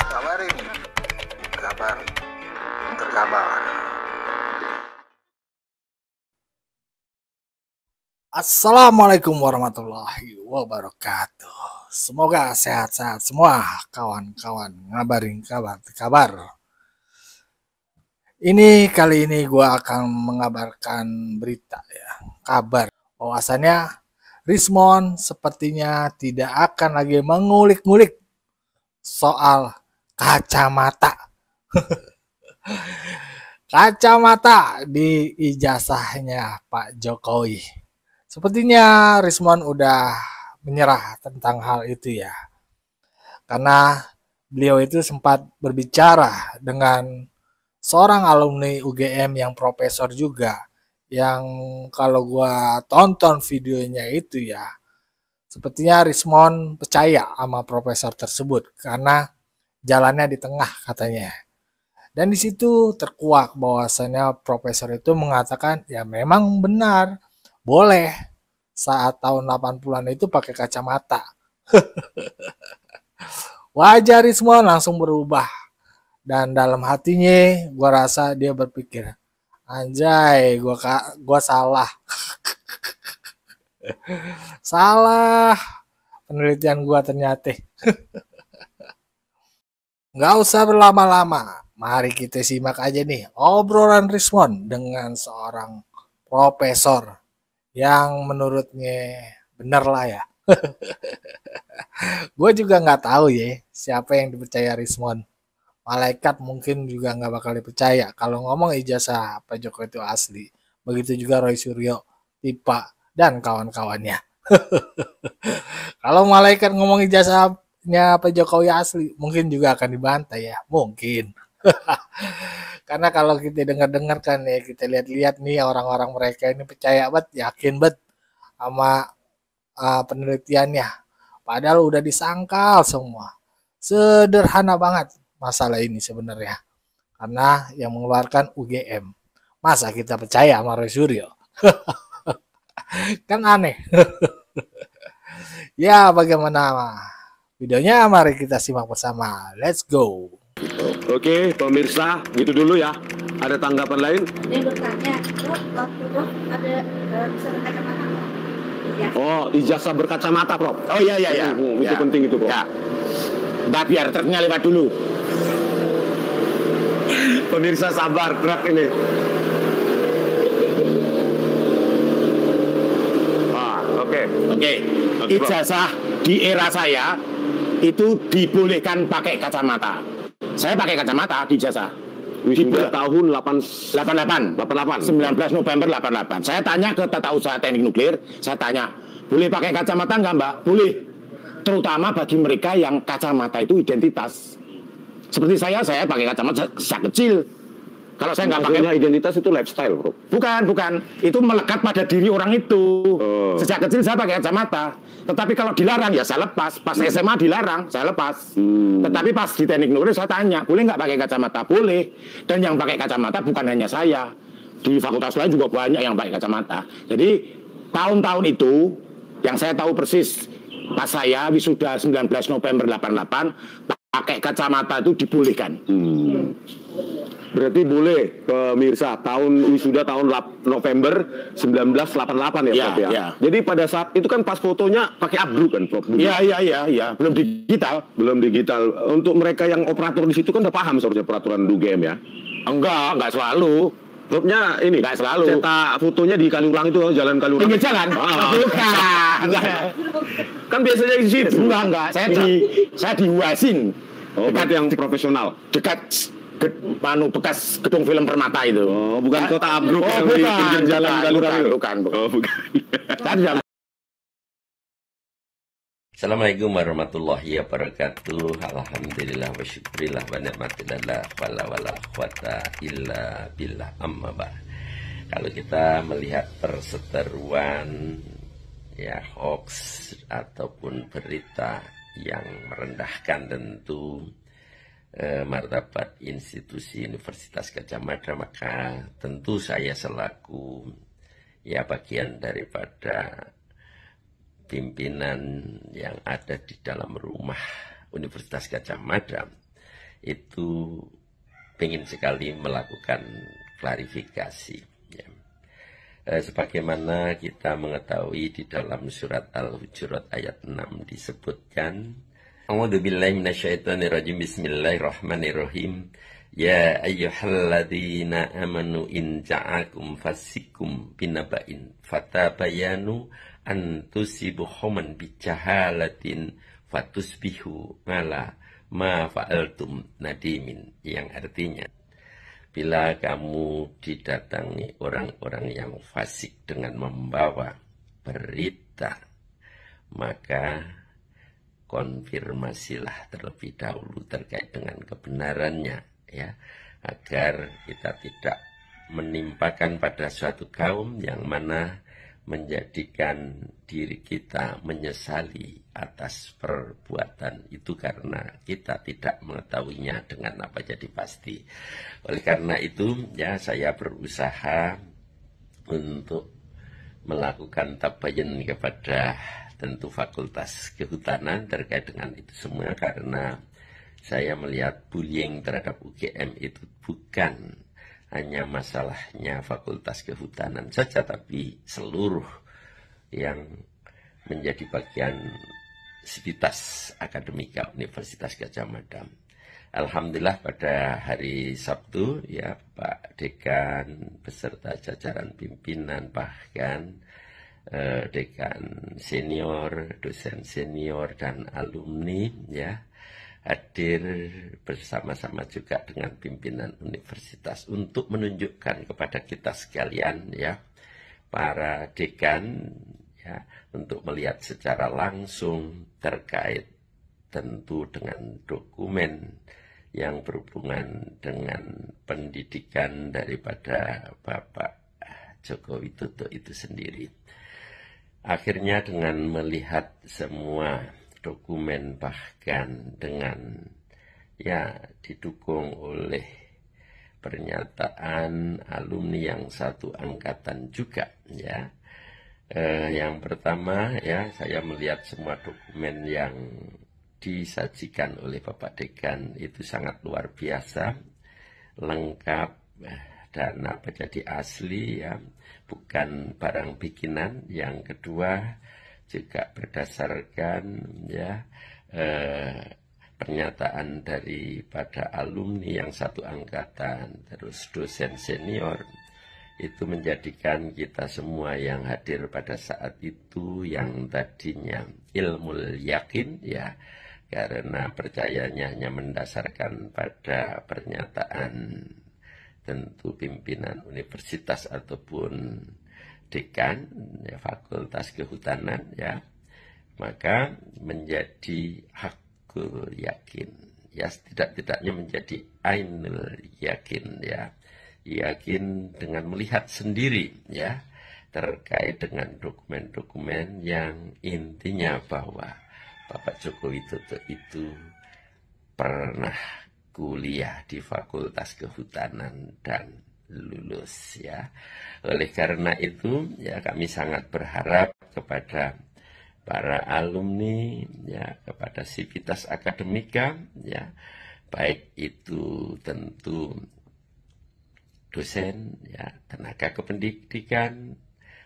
Kabarin kabar terkabar. Assalamualaikum warahmatullahi wabarakatuh. Semoga sehat-sehat semua kawan-kawan ngabarin kabar. Ini kali ini gue akan mengabarkan berita ya, kabar bahwasannya Rismon sepertinya tidak akan lagi mengulik-ngulik soal kacamata. Kacamata di ijazahnya Pak Jokowi. Sepertinya Rismon udah menyerah tentang hal itu ya. Karena beliau itu sempat berbicara dengan seorang alumni UGM yang profesor juga. Yang kalau gua tonton videonya itu ya, sepertinya Rismon percaya sama profesor tersebut karena jalannya di tengah katanya. Dan di situ terkuak bahwasannya profesor itu mengatakan ya memang benar boleh saat tahun 80-an itu pakai kacamata. Wajah Rismon langsung berubah dan dalam hatinya gua rasa dia berpikir, anjay, gua salah. Salah penelitian gua ternyata. Nggak usah berlama-lama. Mari kita simak aja nih obrolan Rismon dengan seorang profesor yang menurutnya bener lah ya. Gue juga nggak tahu ya siapa yang dipercaya Rismon. Malaikat mungkin juga nggak bakal dipercaya kalau ngomong ijazah Pak Jokowi itu asli. Begitu juga Roy Suryo, Tipa, dan kawan-kawannya. Kalau malaikat ngomong ijazahnya Pak Jokowi asli, mungkin juga akan dibantah ya, mungkin. Karena kalau kita dengar-dengar kan ya, kita lihat-lihat nih orang-orang mereka ini percaya banget, yakin banget sama penelitiannya. Padahal udah disangkal semua. Sederhana banget masalah ini sebenarnya. Karena yang mengeluarkan UGM. Masa kita percaya sama Roy Suryo? Kan aneh. Ya bagaimana videonya, mari kita simak bersama. Let's go. Oke, pemirsa, gitu dulu ya. Ada tanggapan lain? Dia bertanya, waktu itu ada bisa berkacamata nggak? Ya. Oh, ijazah berkacamata, Prof. Oh iya. Itu Ya. penting itu, Prof. Ya. Mbak biar truknya lewat dulu. Pemirsa sabar, truk ini. Oke. Oke. Ijazah di era saya itu dibolehkan pakai kacamata. Saya pakai kacamata di ijazah. Wisuda tahun 88. 19 November 88. Saya tanya ke Tata Usaha Teknik Nuklir, saya tanya, boleh pakai kacamata nggak Mbak? Boleh. Terutama bagi mereka yang kacamata itu identitas. Seperti saya pakai kacamata sejak kecil. Kalau saya nggak pakai identitas itu lifestyle, Bro. Bukan. Itu melekat pada diri orang itu. Sejak kecil saya pakai kacamata. Tetapi kalau dilarang ya saya lepas. Pas SMA dilarang, saya lepas. Tetapi pas di teknik nuklir saya tanya, boleh nggak pakai kacamata? Boleh. Dan yang pakai kacamata bukan hanya saya. Di fakultas lain juga banyak yang pakai kacamata. Jadi tahun-tahun itu yang saya tahu persis, pas saya wisuda 19 November 88 pakai kacamata itu dibolehkan. Berarti boleh, pemirsa, wisuda tahun November 1988 ya, Prof ya? Ya. Jadi pada saat itu kan pas fotonya pakai abduk kan, Prof? Iya. Belum digital. Belum digital. Untuk mereka yang operator di situ kan udah paham seharusnya peraturan UGM ya? Enggak selalu. Profnya ini Enggak selalu. cetak fotonya di Kaliurang itu, jalan Kaliurang. Pinggir jalan? Bukan. Kan biasanya di situ. Enggak. Saya di Huasin. Berarti yang profesional. Dekat bekas gedung film Permata itu. Oh, bukan kota Abruk yang di pinggir jalan Kaliurang itu. Bukan. Oh, bukan. Assalamualaikum warahmatullahi wabarakatuh. Alhamdulillah wa syukurillah wa ni'matillah wala quwata illa billah, amma ba'd. Kalau kita melihat perseteruan ya hoax ataupun berita yang merendahkan tentu martabat institusi Universitas Gadjah Mada, maka tentu saya selaku ya bagian daripada pimpinan yang ada di dalam rumah Universitas Gadjah Mada itu ingin sekali melakukan klarifikasi. Ya. Sebagaimana kita mengetahui di dalam surat Al-Hujurat ayat 6 disebutkan, A'udzubillahi minasyaitonirrajim, bismillahirrahmanirrahim. Ya ayyuhalladzina amanu in ja'akum fasikum binaba'in fatabayanu an tusibu qauman bijahalatin fatusbihu ala ma fa'altum nadimin, yang artinya bila kamu didatangi orang-orang yang fasik dengan membawa berita, maka konfirmasilah terlebih dahulu terkait dengan kebenarannya, ya, agar kita tidak menimpakan pada suatu kaum yang mana menjadikan diri kita menyesali atas perbuatan itu karena kita tidak mengetahuinya dengan apa jadi pasti. Oleh karena itu, ya, saya berusaha untuk melakukan tabayun kepada tentu Fakultas Kehutanan terkait dengan itu semua, karena saya melihat bullying terhadap UGM itu bukan hanya masalahnya Fakultas Kehutanan saja, tapi seluruh yang menjadi bagian sivitas akademika Universitas Gadjah Mada. Alhamdulillah pada hari Sabtu, ya, Pak Dekan beserta jajaran pimpinan, bahkan dekan senior, dosen senior dan alumni, ya, hadir bersama-sama juga dengan pimpinan universitas untuk menunjukkan kepada kita sekalian, ya, para dekan, ya, untuk melihat secara langsung terkait tentu dengan dokumen yang berhubungan dengan pendidikan daripada Bapak Joko Widodo itu sendiri. Akhirnya dengan melihat semua dokumen, bahkan dengan, ya, didukung oleh pernyataan alumni yang satu angkatan juga, ya. Yang pertama, ya, saya melihat semua dokumen yang disajikan oleh Bapak Dekan itu sangat luar biasa, lengkap dan apa jadi asli, ya, bukan barang bikinan. Yang kedua juga berdasarkan, ya, pernyataan daripada alumni yang satu angkatan, terus dosen senior, itu menjadikan kita semua yang hadir pada saat itu yang tadinya ilmu yakin, ya, karena percayanya hanya mendasarkan pada pernyataan tentu pimpinan universitas ataupun dekan, ya, Fakultas Kehutanan, ya, maka menjadi hakul yakin, ya, tidak-tidaknya menjadi ainul yakin, ya, yakin dengan melihat sendiri, ya, terkait dengan dokumen-dokumen yang intinya bahwa Bapak Joko Widodo itu pernah kuliah di Fakultas Kehutanan dan lulus, ya. Oleh karena itu, ya, kami sangat berharap kepada para alumni, ya, kepada sivitas akademika, ya, baik itu tentu dosen, ya, tenaga kependidikan,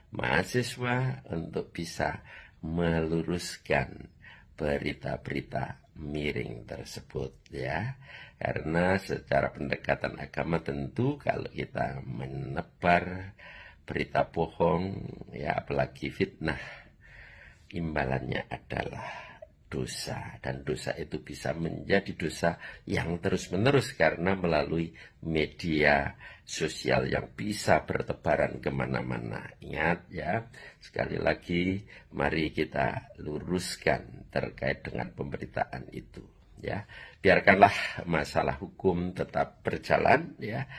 mahasiswa, untuk bisa meluruskan berita-berita miring tersebut, ya. Karena secara pendekatan agama tentu kalau kita menebar berita bohong, ya, apalagi fitnah, imbalannya adalah dosa, dan dosa itu bisa menjadi dosa yang terus-menerus karena melalui media sosial yang bisa bertebaran kemana-mana. Ingat, ya, sekali lagi mari kita luruskan terkait dengan pemberitaan itu, ya. Biarkanlah masalah hukum tetap berjalan, ya,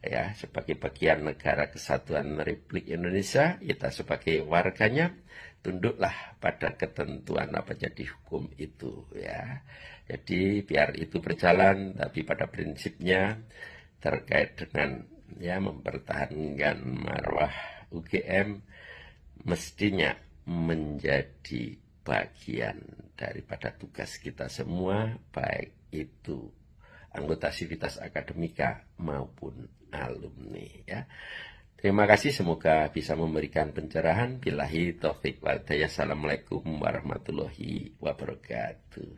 ya, sebagai bagian negara kesatuan Republik Indonesia, kita sebagai warganya tunduklah pada ketentuan apa jadi hukum itu, ya. Jadi biar itu berjalan, tapi pada prinsipnya terkait dengan, ya, mempertahankan marwah UGM mestinya menjadi bagian daripada tugas kita semua, baik itu anggota Civitas Akademika maupun alumni ya. Terima kasih, semoga bisa memberikan pencerahan. Billahi taufik wal hidayah. Assalamualaikum warahmatullahi wabarakatuh.